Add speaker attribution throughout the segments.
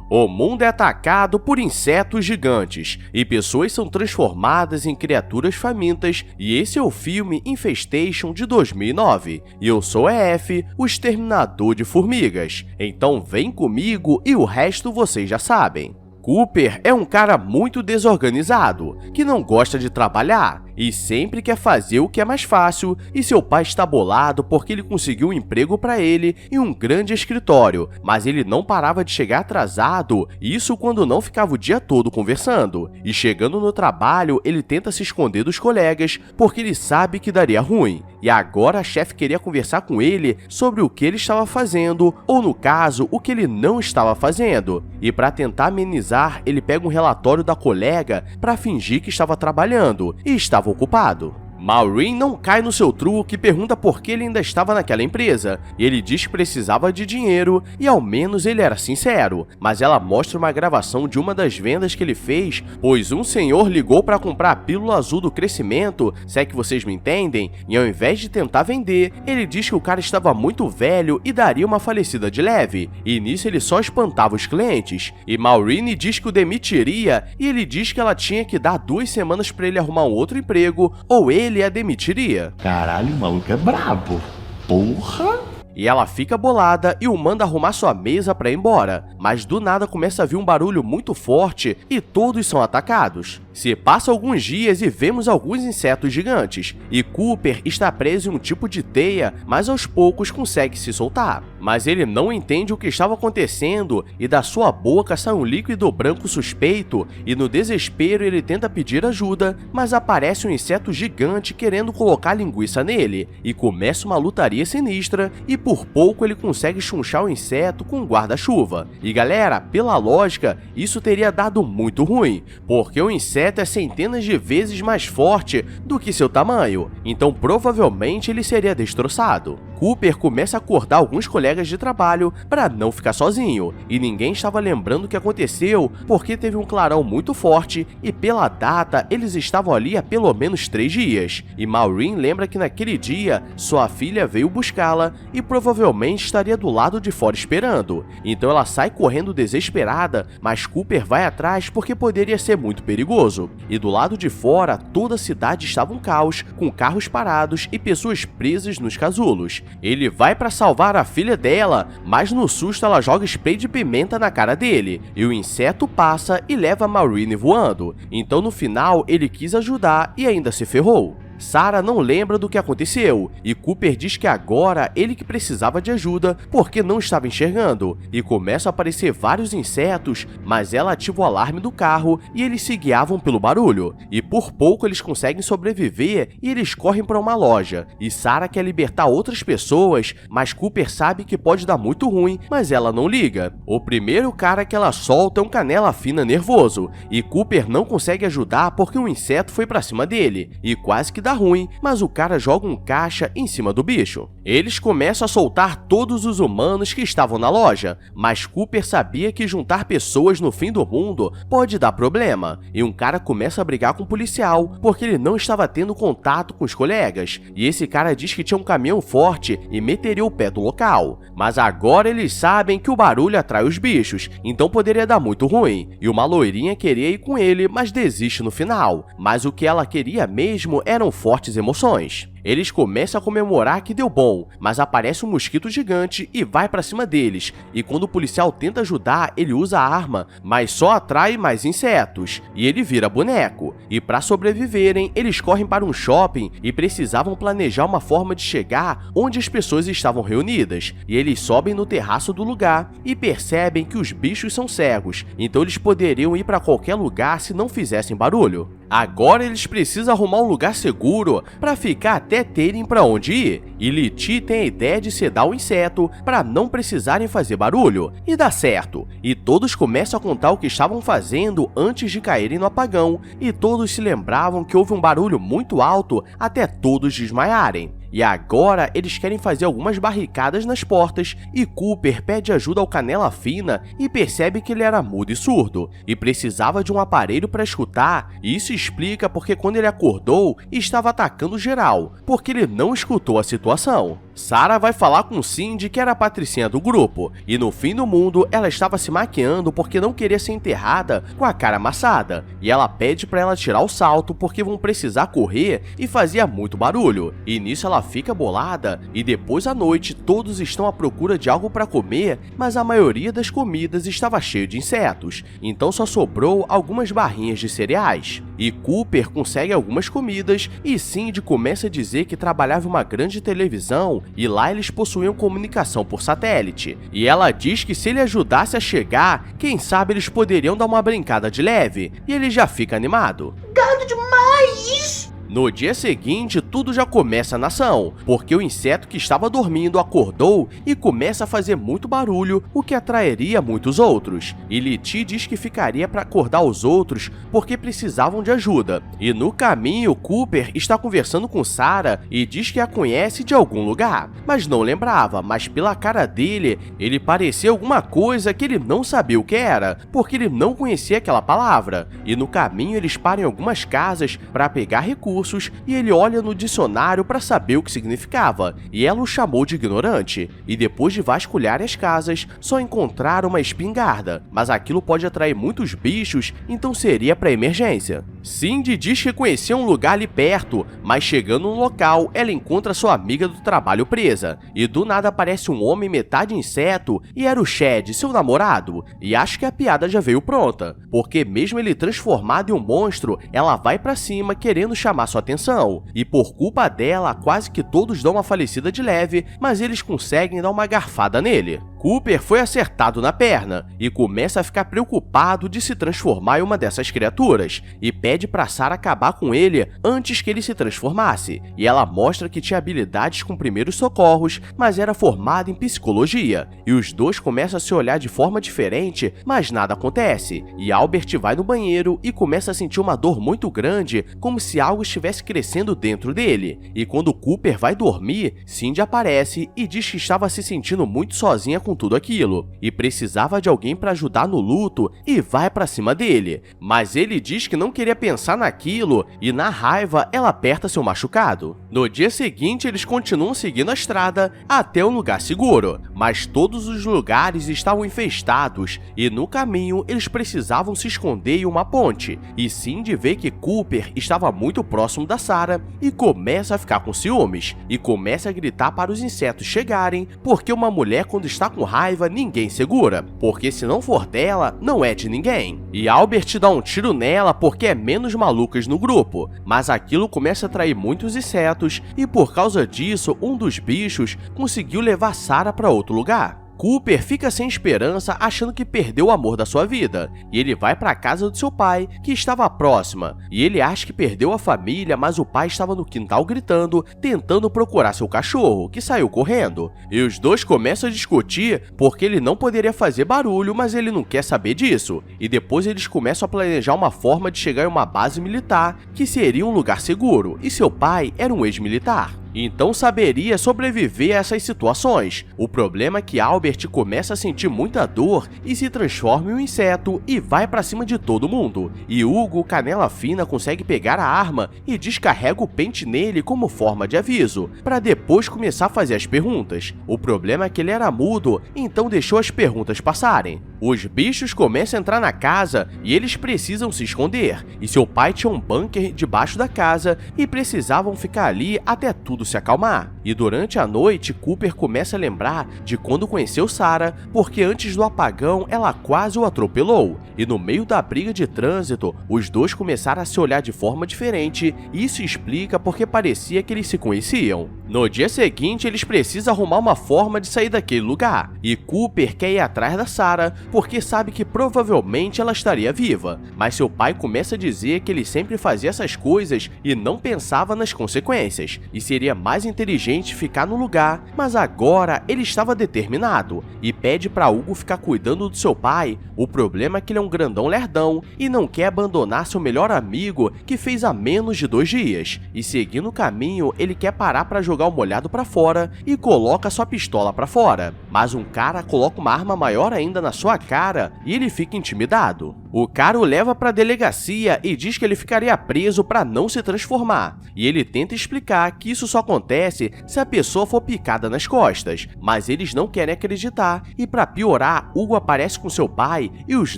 Speaker 1: O mundo é atacado por insetos gigantes e pessoas são transformadas em criaturas famintas, e esse é o filme Infestation de 2009. E eu sou EF, o exterminador de formigas. Então vem comigo e o resto vocês já sabem. Cooper é um cara muito desorganizado, que não gosta de trabalhar e sempre quer fazer o que é mais fácil, e seu pai está bolado porque ele conseguiu um emprego para ele em um grande escritório, mas ele não parava de chegar atrasado, isso quando não ficava o dia todo conversando. E chegando no trabalho, ele tenta se esconder dos colegas porque ele sabe que daria ruim. E agora a chefe queria conversar com ele sobre o que ele estava fazendo, ou no caso, o que ele não estava fazendo. E para tentar amenizar, ele pega um relatório da colega para fingir que estava trabalhando e estava ocupado. Maureen não cai no seu truque e pergunta por que ele ainda estava naquela empresa, e ele diz que precisava de dinheiro, e ao menos ele era sincero, mas ela mostra uma gravação de uma das vendas que ele fez, pois um senhor ligou para comprar a pílula azul do crescimento, se é que vocês me entendem, e ao invés de tentar vender, ele diz que o cara estava muito velho e daria uma falecida de leve, e nisso ele só espantava os clientes, e Maureen diz que o demitiria, e ele diz que ela tinha que dar 2 semanas para ele arrumar um outro emprego, ou ele a demitiria.
Speaker 2: Caralho, o maluco é brabo. Porra!
Speaker 1: E ela fica bolada e o manda arrumar sua mesa para ir embora, mas do nada começa a vir um barulho muito forte e todos são atacados. Se passa alguns dias e vemos alguns insetos gigantes, e Cooper está preso em um tipo de teia, mas aos poucos consegue se soltar. Mas ele não entende o que estava acontecendo e da sua boca sai um líquido branco suspeito, e no desespero ele tenta pedir ajuda, mas aparece um inseto gigante querendo colocar linguiça nele, e começa uma lutaria sinistra, e por pouco ele consegue chunchar o inseto com um guarda-chuva. E galera, pela lógica, isso teria dado muito ruim, porque o inseto é centenas de vezes mais forte do que seu tamanho, então provavelmente ele seria destroçado. Cooper começa a acordar alguns colegas de trabalho para não ficar sozinho, e ninguém estava lembrando o que aconteceu porque teve um clarão muito forte e pela data eles estavam ali há pelo menos 3 dias. E Maureen lembra que naquele dia sua filha veio buscá-la e provavelmente estaria do lado de fora esperando. Então ela sai correndo desesperada, mas Cooper vai atrás porque poderia ser muito perigoso. E do lado de fora toda a cidade estava um caos, com carros parados e pessoas presas nos casulos. Ele vai para salvar a filha dela, mas no susto ela joga spray de pimenta na cara dele, e o inseto passa e leva Maureen voando. Então no final ele quis ajudar e ainda se ferrou. Sarah não lembra do que aconteceu, e Cooper diz que agora ele que precisava de ajuda porque não estava enxergando, e começam a aparecer vários insetos, mas ela ativa o alarme do carro e eles se guiavam pelo barulho, e por pouco eles conseguem sobreviver e eles correm para uma loja, e Sarah quer libertar outras pessoas, mas Cooper sabe que pode dar muito ruim, mas ela não liga. O primeiro cara que ela solta é um canela fina nervoso, e Cooper não consegue ajudar porque um inseto foi para cima dele, e quase que dá ruim, mas o cara joga um caixa em cima do bicho. Eles começam a soltar todos os humanos que estavam na loja, mas Cooper sabia que juntar pessoas no fim do mundo pode dar problema, e um cara começa a brigar com o policial porque ele não estava tendo contato com os colegas, e esse cara diz que tinha um caminhão forte e meteria o pé do local. Mas agora eles sabem que o barulho atrai os bichos, então poderia dar muito ruim, e uma loirinha queria ir com ele, mas desiste no final. Mas o que ela queria mesmo eram fortes emoções. Eles começam a comemorar que deu bom, mas aparece um mosquito gigante e vai pra cima deles, e quando o policial tenta ajudar, ele usa a arma, mas só atrai mais insetos, e ele vira boneco. E para sobreviverem, eles correm para um shopping e precisavam planejar uma forma de chegar onde as pessoas estavam reunidas, e eles sobem no terraço do lugar e percebem que os bichos são cegos, então eles poderiam ir para qualquer lugar se não fizessem barulho. Agora eles precisam arrumar um lugar seguro para ficar até terem para onde ir, e Liti tem a ideia de sedar o inseto para não precisarem fazer barulho, e dá certo, e todos começam a contar o que estavam fazendo antes de caírem no apagão, e todos se lembravam que houve um barulho muito alto até todos desmaiarem. E agora eles querem fazer algumas barricadas nas portas, e Cooper pede ajuda ao Canela Fina e percebe que ele era mudo e surdo, e precisava de um aparelho para escutar, e isso explica porque quando ele acordou, estava atacando geral, porque ele não escutou a situação. Sarah vai falar com Cindy, que era a patricinha do grupo, e no fim do mundo ela estava se maquiando porque não queria ser enterrada com a cara amassada, e ela pede para ela tirar o salto porque vão precisar correr e fazia muito barulho, e nisso ela fica bolada, e depois à noite todos estão à procura de algo para comer, mas a maioria das comidas estava cheio de insetos, então só sobrou algumas barrinhas de cereais. E Cooper consegue algumas comidas e Cindy começa a dizer que trabalhava em uma grande televisão e lá eles possuíam comunicação por satélite. E ela diz que se ele ajudasse a chegar, quem sabe eles poderiam dar uma brincada de leve, e ele já fica animado.
Speaker 3: Gado demais!
Speaker 1: No dia seguinte, tudo já começa na ação, porque o inseto que estava dormindo acordou e começa a fazer muito barulho, o que atrairia muitos outros. E Leti diz que ficaria para acordar os outros porque precisavam de ajuda. E no caminho, Cooper está conversando com Sarah e diz que a conhece de algum lugar, mas não lembrava, mas pela cara dele, ele parecia alguma coisa que ele não sabia o que era, porque ele não conhecia aquela palavra. E no caminho eles param em algumas casas para pegar recursos e ele olha no dicionário para saber o que significava, e ela o chamou de ignorante. E depois de vasculhar as casas, só encontraram uma espingarda, mas aquilo pode atrair muitos bichos, então seria para emergência. Cindy diz que conhecia um lugar ali perto, mas chegando no local, ela encontra sua amiga do trabalho presa, e do nada aparece um homem metade inseto, e era o Chad, seu namorado, e acho que a piada já veio pronta, porque mesmo ele transformado em um monstro, ela vai para cima querendo chamar sua atenção, e por culpa dela, quase que todos dão uma falecida de leve, mas eles conseguem dar uma garfada nele. Cooper foi acertado na perna e começa a ficar preocupado de se transformar em uma dessas criaturas e pede para Sarah acabar com ele antes que ele se transformasse. E ela mostra que tinha habilidades com primeiros socorros, mas era formada em psicologia. E os dois começam a se olhar de forma diferente, mas nada acontece. E Albert vai no banheiro e começa a sentir uma dor muito grande, como se algo estivesse crescendo dentro dele. E quando Cooper vai dormir, Cindy aparece e diz que estava se sentindo muito sozinha com tudo aquilo, e precisava de alguém para ajudar no luto e vai para cima dele. Mas ele diz que não queria pensar naquilo e na raiva ela aperta seu machucado. No dia seguinte eles continuam seguindo a estrada até um lugar seguro, mas todos os lugares estavam infestados e no caminho eles precisavam se esconder em uma ponte. E Cindy vê que Cooper estava muito próximo da Sarah e começa a ficar com ciúmes e começa a gritar para os insetos chegarem, porque uma mulher quando está com raiva ninguém segura, porque se não for dela, não é de ninguém. E Albert dá um tiro nela porque é menos malucas no grupo, mas aquilo começa a atrair muitos insetos e por causa disso, um dos bichos conseguiu levar Sarah para outro lugar. Cooper fica sem esperança, achando que perdeu o amor da sua vida, e ele vai para a casa do seu pai, que estava próxima, e ele acha que perdeu a família, mas o pai estava no quintal gritando, tentando procurar seu cachorro, que saiu correndo. E os dois começam a discutir porque ele não poderia fazer barulho, mas ele não quer saber disso. E depois eles começam a planejar uma forma de chegar em uma base militar, que seria um lugar seguro, e seu pai era um ex-militar. Então saberia sobreviver a essas situações. O problema é que Albert começa a sentir muita dor e se transforma em um inseto e vai pra cima de todo mundo. E Hugo, canela fina, consegue pegar a arma e descarrega o pente nele como forma de aviso, para depois começar a fazer as perguntas. O problema é que ele era mudo, então deixou as perguntas passarem. Os bichos começam a entrar na casa e eles precisam se esconder, e seu pai tinha um bunker debaixo da casa e precisavam ficar ali até tudo se acalmar. E durante a noite, Cooper começa a lembrar de quando conheceu Sarah, porque antes do apagão ela quase o atropelou. E no meio da briga de trânsito, os dois começaram a se olhar de forma diferente, e isso explica porque parecia que eles se conheciam. No dia seguinte, eles precisam arrumar uma forma de sair daquele lugar, e Cooper quer ir atrás da Sarah porque sabe que provavelmente ela estaria viva, mas seu pai começa a dizer que ele sempre fazia essas coisas e não pensava nas consequências, e seria mais inteligente ficar no lugar, mas agora ele estava determinado, e pede para Hugo ficar cuidando do seu pai. O problema é que ele é um grandão lerdão, e não quer abandonar seu melhor amigo que fez há menos de 2 dias, e seguindo o caminho, ele quer parar para jogar o molhado para fora, e coloca sua pistola para fora, mas um cara coloca uma arma maior ainda na sua cara, e ele fica intimidado. O cara o leva para a delegacia e diz que ele ficaria preso para não se transformar, e ele tenta explicar que isso só acontece se a pessoa for picada nas costas, mas eles não querem acreditar, e para piorar, Hugo aparece com seu pai e os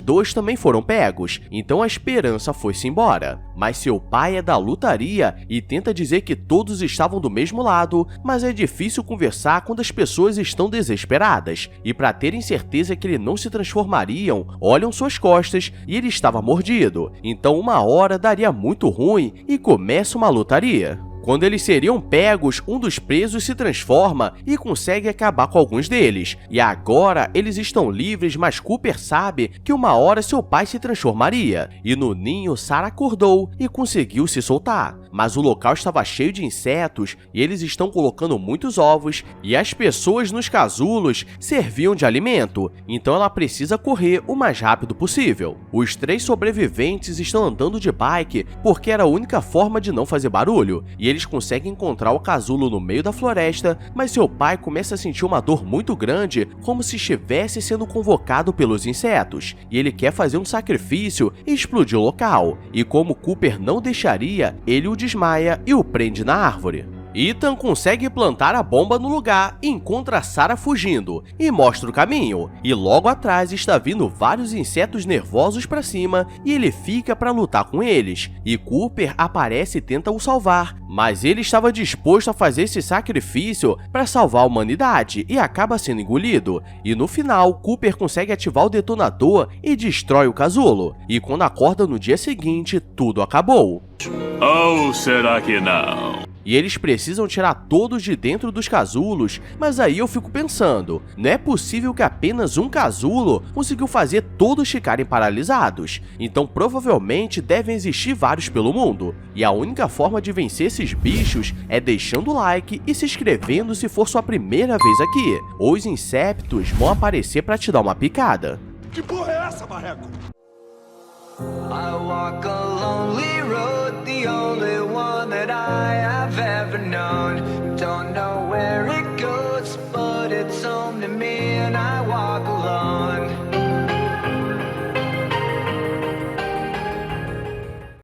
Speaker 1: dois também foram pegos, então a esperança foi-se embora. Mas seu pai é da lutaria e tenta dizer que todos estavam do mesmo lado, mas é difícil conversar quando as pessoas estão desesperadas, e para terem certeza que ele não se transformariam, olham suas costas e ele estava mordido, então uma hora daria muito ruim e começa uma lutaria. Quando eles seriam pegos, um dos presos se transforma e consegue acabar com alguns deles. E agora eles estão livres, mas Cooper sabe que uma hora seu pai se transformaria. E no ninho, Sarah acordou e conseguiu se soltar. Mas o local estava cheio de insetos e eles estão colocando muitos ovos e as pessoas nos casulos serviam de alimento, então ela precisa correr o mais rápido possível. Os 3 sobreviventes estão andando de bike porque era a única forma de não fazer barulho, e eles conseguem encontrar o casulo no meio da floresta, mas seu pai começa a sentir uma dor muito grande, como se estivesse sendo convocado pelos insetos, e ele quer fazer um sacrifício e explodir o local, e como Cooper não deixaria, ele o desmaia e o prende na árvore. Ethan consegue plantar a bomba no lugar e encontra Sarah fugindo, e mostra o caminho, e logo atrás está vindo vários insetos nervosos para cima e ele fica para lutar com eles, e Cooper aparece e tenta o salvar, mas ele estava disposto a fazer esse sacrifício para salvar a humanidade e acaba sendo engolido, e no final Cooper consegue ativar o detonador e destrói o casulo, e quando acorda no dia seguinte, tudo acabou.
Speaker 4: Ou será que não?
Speaker 1: E eles precisam tirar todos de dentro dos casulos, mas aí eu fico pensando, não é possível que apenas um casulo conseguiu fazer todos ficarem paralisados, então provavelmente devem existir vários pelo mundo, e a única forma de vencer esses bichos é deixando o like e se inscrevendo se for sua primeira vez aqui, ou os insetos vão aparecer para te dar uma picada.
Speaker 5: Que porra é essa, Marreco?
Speaker 6: I walk a lonely road, the only one that I have ever known. Don't know where it goes, but it's home to me, and I